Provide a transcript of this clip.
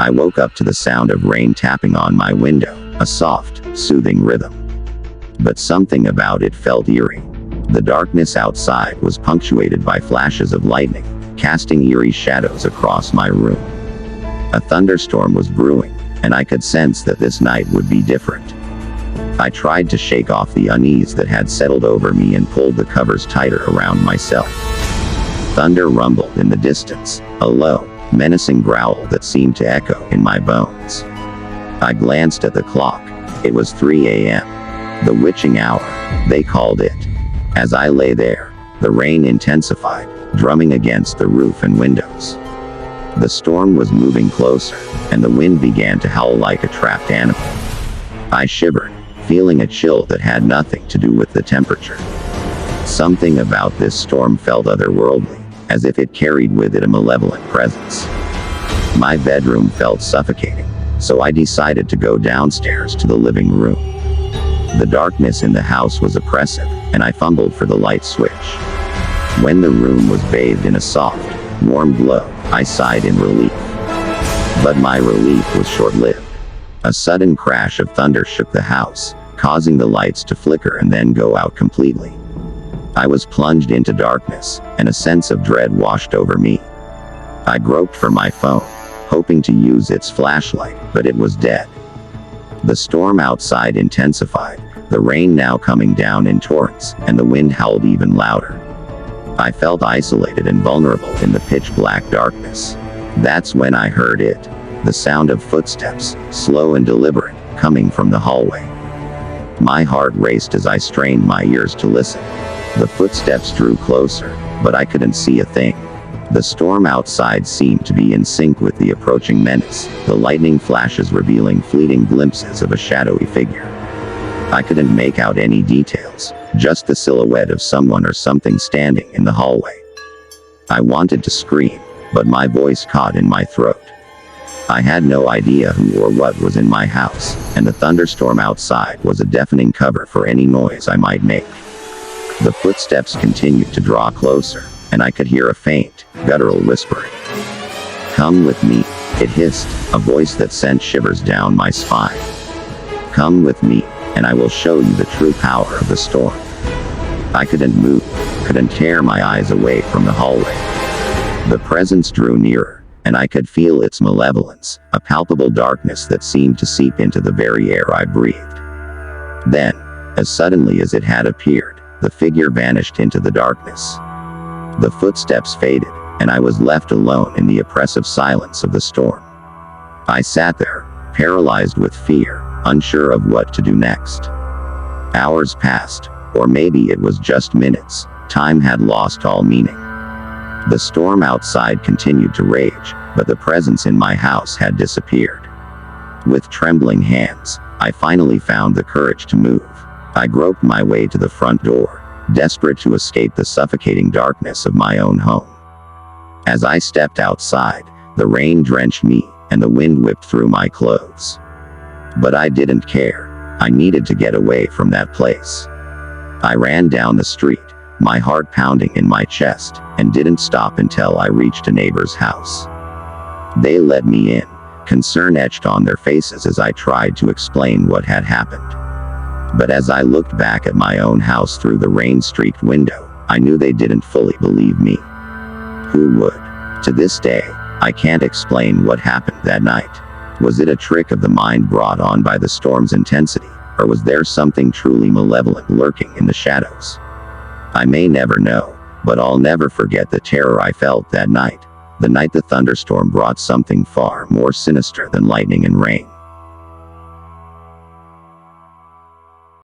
I woke up to the sound of rain tapping on my window, a soft, soothing rhythm. But something about it felt eerie. The darkness outside was punctuated by flashes of lightning, casting eerie shadows across my room. A thunderstorm was brewing, and I could sense that this night would be different. I tried to shake off the unease that had settled over me and pulled the covers tighter around myself. Thunder rumbled in the distance, a low, menacing growl that seemed to echo in my bones. I glanced at the clock. It was 3 a.m. The witching hour, they called it. As I lay there, the rain intensified, drumming against the roof and windows. The storm was moving closer, and the wind began to howl like a trapped animal. I shivered, feeling a chill that had nothing to do with the temperature. Something about this storm felt otherworldly, as if it carried with it a malevolent presence. My bedroom felt suffocating, so I decided to go downstairs to the living room. The darkness in the house was oppressive, and I fumbled for the light switch. When the room was bathed in a soft, warm glow, I sighed in relief. But my relief was short-lived. A sudden crash of thunder shook the house, causing the lights to flicker and then go out completely. I was plunged into darkness, and a sense of dread washed over me. I groped for my phone, hoping to use its flashlight, but it was dead. The storm outside intensified, the rain now coming down in torrents, and the wind howled even louder. I felt isolated and vulnerable in the pitch-black darkness. That's when I heard it. The sound of footsteps, slow and deliberate, coming from the hallway. My heart raced as I strained my ears to listen. The footsteps drew closer, but I couldn't see a thing. The storm outside seemed to be in sync with the approaching menace, the lightning flashes revealing fleeting glimpses of a shadowy figure. I couldn't make out any details, just the silhouette of someone or something standing in the hallway. I wanted to scream, but my voice caught in my throat. I had no idea who or what was in my house, and the thunderstorm outside was a deafening cover for any noise I might make. The footsteps continued to draw closer, and I could hear a faint, guttural whispering. "Come with me," it hissed, a voice that sent shivers down my spine. "Come with me, and I will show you the true power of the storm." I couldn't move, couldn't tear my eyes away from the hallway. The presence drew nearer, and I could feel its malevolence, a palpable darkness that seemed to seep into the very air I breathed. Then, as suddenly as it had appeared, the figure vanished into the darkness. The footsteps faded, and I was left alone in the oppressive silence of the storm. I sat there, paralyzed with fear, unsure of what to do next. Hours passed, or maybe it was just minutes. Time had lost all meaning. The storm outside continued to rage, but the presence in my house had disappeared. With trembling hands, I finally found the courage to move. I groped my way to the front door, desperate to escape the suffocating darkness of my own home. As I stepped outside, the rain drenched me, and the wind whipped through my clothes. But I didn't care. I needed to get away from that place. I ran down the street, my heart pounding in my chest, and didn't stop until I reached a neighbor's house. They let me in, concern etched on their faces as I tried to explain what had happened. But as I looked back at my own house through the rain-streaked window, I knew they didn't fully believe me. Who would? To this day, I can't explain what happened that night. Was it a trick of the mind brought on by the storm's intensity, or was there something truly malevolent lurking in the shadows? I may never know, but I'll never forget the terror I felt that night. The night the thunderstorm brought something far more sinister than lightning and rain.